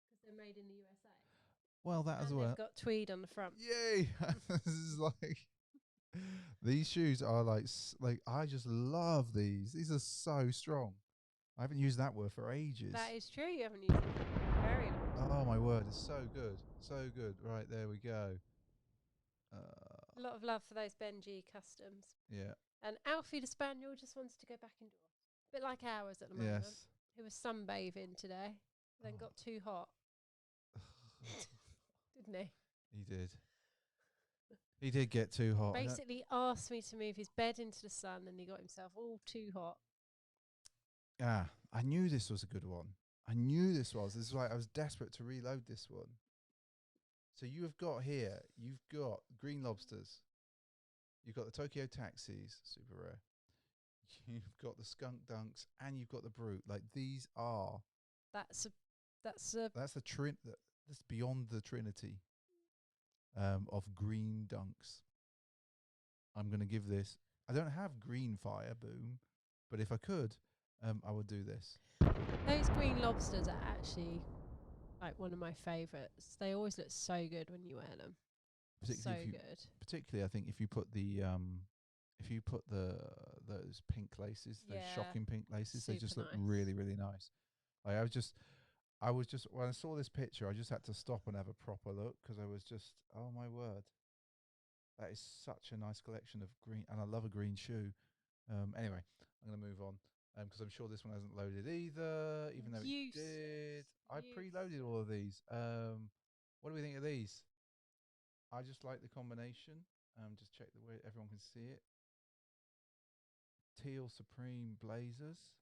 Because they're made in the USA. Well, that and as well. They've got tweed on the front. Yay! This is like... These shoes are like I just love these. These are so strong. I haven't used that word for ages. That is true. You haven't used it for very long. Oh my word! It's so good, so good. Right, there we go. A lot of love for those Benji customs. Yeah. And Alfie the Spaniel just wants to go back indoors. A bit like ours at the moment. Yes. Who was sunbathing today, then got too hot. Didn't he? He did. He did get too hot. Basically asked me to move his bed into the sun, and he got himself all too hot. I knew this was a good one. I knew this was. This is why I was desperate to reload this one. So you have got here, you've got Green Lobsters. You've got the Tokyo Taxis, super rare. You've got the Skunk Dunks, and you've got the Brute. Like, these are... That's beyond the trinity of green dunks. I'm going to give this... I don't have green fire boom, but if I could, I would do this. Those Green Lobsters are actually like one of my favourites. They always look so good when you wear them. Particularly, I think if you put those pink laces, those shocking pink laces, they just look really, really nice. Like, I was just when I saw this picture, I just had to stop and have a proper look, because I was just, oh my word, that is such a nice collection of green, and I love a green shoe. Anyway, I'm going to move on, because I'm sure this one hasn't loaded either, even though it did. I preloaded all of these. What do we think of these? I just like the combination. Just check the way everyone can see it. Teal Supreme Blazers.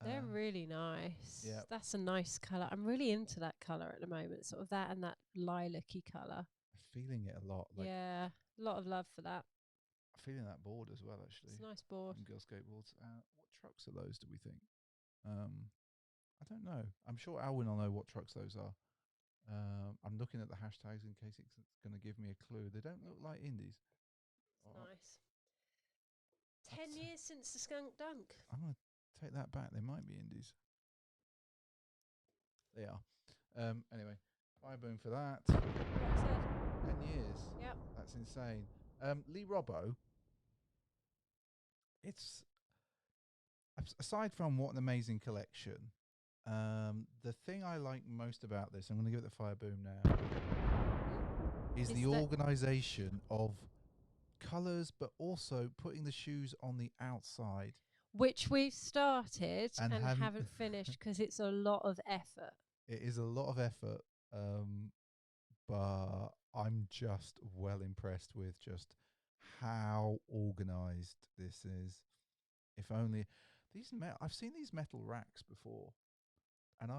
They're really nice. Yeah. That's a nice colour. I'm really into that colour at the moment. Sort of that and that lilac-y colour. I'm feeling it a lot. Yeah, a lot of love for that. I'm feeling that board as well, actually. It's a nice board. Girl skateboards. What trucks are those, do we think? I don't know. I'm sure Alwyn will know what trucks those are. I'm looking at the hashtags in case it's going to give me a clue. They don't look like indies. Nice. 10 years since the Skunk Dunk. I'm going to take that back. They might be indies. They are. Anyway, fire boom for that. 10 years. Yep. That's insane. Lee Robbo. It's, aside from what an amazing collection, the thing I like most about this, I'm going to give it the fire boom now, is the organisation of colours, but also putting the shoes on the outside. which we've started And and hadn't- haven't finished because it's a lot of effort. It is a lot of effort, but I'm just well impressed with just how organized this is. If only I've seen these metal racks before, and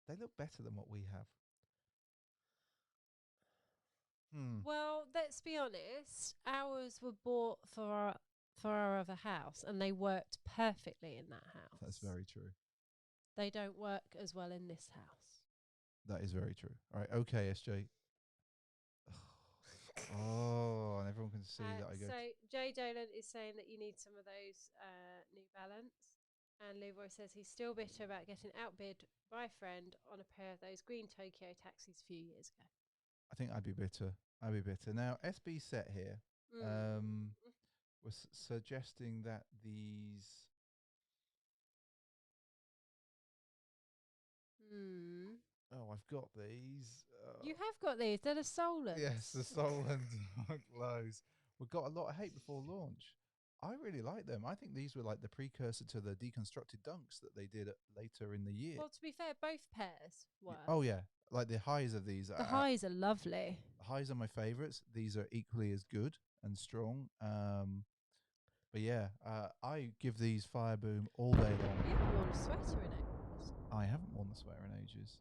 they look better than what we have. Well, let's be honest. Ours were bought for our other house, and they worked perfectly in that house. That's very true. They don't work as well in this house. That is very true. All right, okay, SJ. Oh, and everyone can see that I go. So Jay Dolan is saying that you need some of those New Balance, and Leroy says he's still bitter about getting outbid by a friend on a pair of those green Tokyo taxis a few years ago. I think I'd be bitter. Now, SB Set here was suggesting that these. Oh, I've got these. You have got these. They're the Solent. Yes, the Solent lows. We've got a lot of hate before launch. I really like them. I think these were like the precursor to the deconstructed dunks that they did later in the year. Well, to be fair, both pairs were. Oh yeah, like the highs of these. The highs are lovely. The highs are my favourites. These are equally as good and strong. But yeah, I give these Fire Boom all day long. You haven't worn a sweater in ages. I haven't worn the sweater in ages.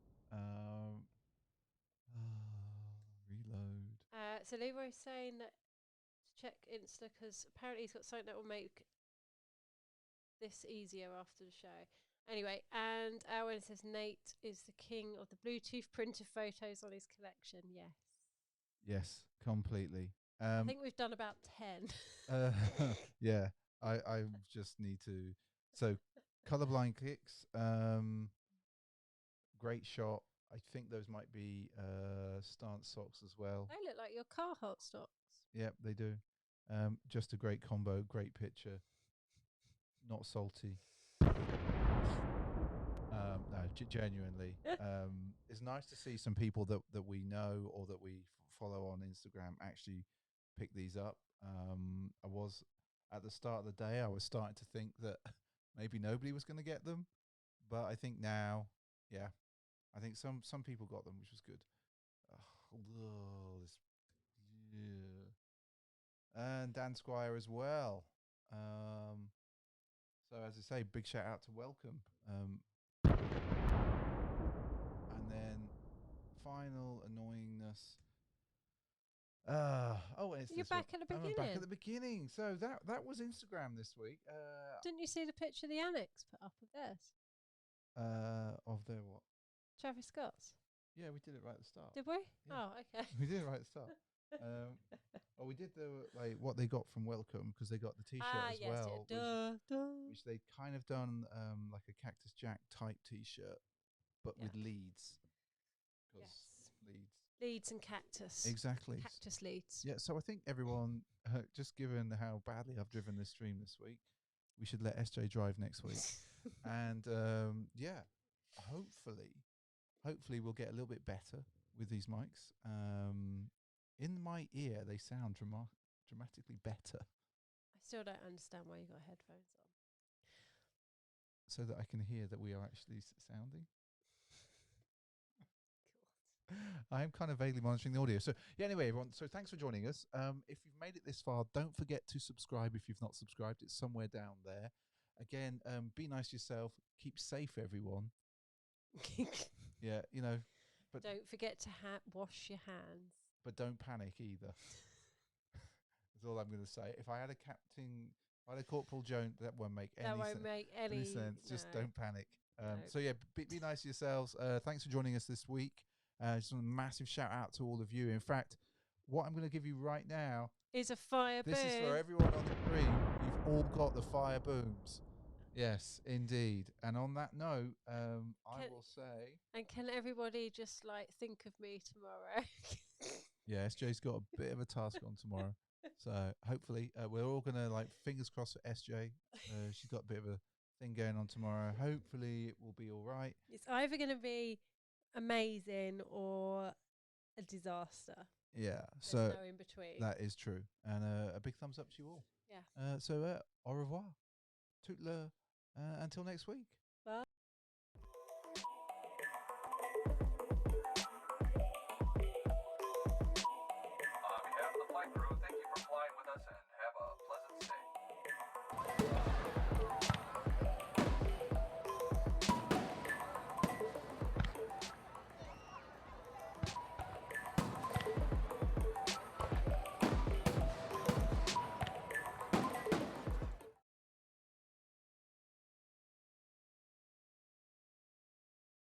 Reload. So Leroy's saying that to check Insta because apparently he's got something that will make this easier after the show. Anyway, and Owen says Nate is the king of the Bluetooth printer photos on his collection. Yes. Yes, completely. I think we've done about 10. Yeah, I just need to. So, colorblind kicks. Great shot. I think those might be stance socks as well. They look like your Carhartt stocks. Yep, they do. Just a great combo. Great picture. Not salty. No, genuinely. It's nice to see some people that we know or that we follow on Instagram actually pick these up. I was at the start of the day, I was starting to think that maybe nobody was going to get them, but I think now, yeah, I think some people got them, which was good. And Dan Squire as well. So as I say, big shout out to Welcome. And then final annoyingness. It's You're back at the beginning. I'm back at the beginning. So that was Instagram this week. Didn't you see the picture the Annex put up of theirs? Of their what? Travis Scott's. Yeah, we did it right at the start. Did we? Yeah. Oh, okay. We did it right at the start. We did the what they got from Welcome because they got the T-shirt as well, which they kind of done like a Cactus Jack type T-shirt, but with leads. Yes. Leads and cactus. Exactly. Cactus leads. Yeah, so I think everyone, just given how badly I've driven this stream this week, we should let SJ drive next week. And yeah, hopefully we'll get a little bit better with these mics. In my ear, they sound dramatically better. I still don't understand why you got headphones on. So that I can hear that we are actually sounding. I'm kind of vaguely monitoring the audio. So yeah, anyway, everyone. So thanks for joining us. If you've made it this far, don't forget to subscribe if you've not subscribed. It's somewhere down there. Again, be nice to yourself. Keep safe, everyone. Yeah, but don't forget to wash your hands. But don't panic either. That's all I'm going to say. If I had a Corporal Jones, that won't make any sense. No. Just don't panic. No. So yeah, be nice to yourselves. Thanks for joining us this week. Just a massive shout out to all of you. In fact, what I'm going to give you right now is a fire boom. This is for everyone on the stream. You've all got the fire booms. Yes, indeed. And on that note, I will say... And can everybody just, think of me tomorrow? Yeah, SJ's got a bit of a task on tomorrow. So hopefully, we're all going to, fingers crossed for SJ. She's got a bit of a thing going on tomorrow. Hopefully, it will be all right. It's either going to be amazing or a disaster. Yeah. There's So no in between. that is true. And a big thumbs up to you all. Yeah. So au revoir. Tout le, until next week. Bye.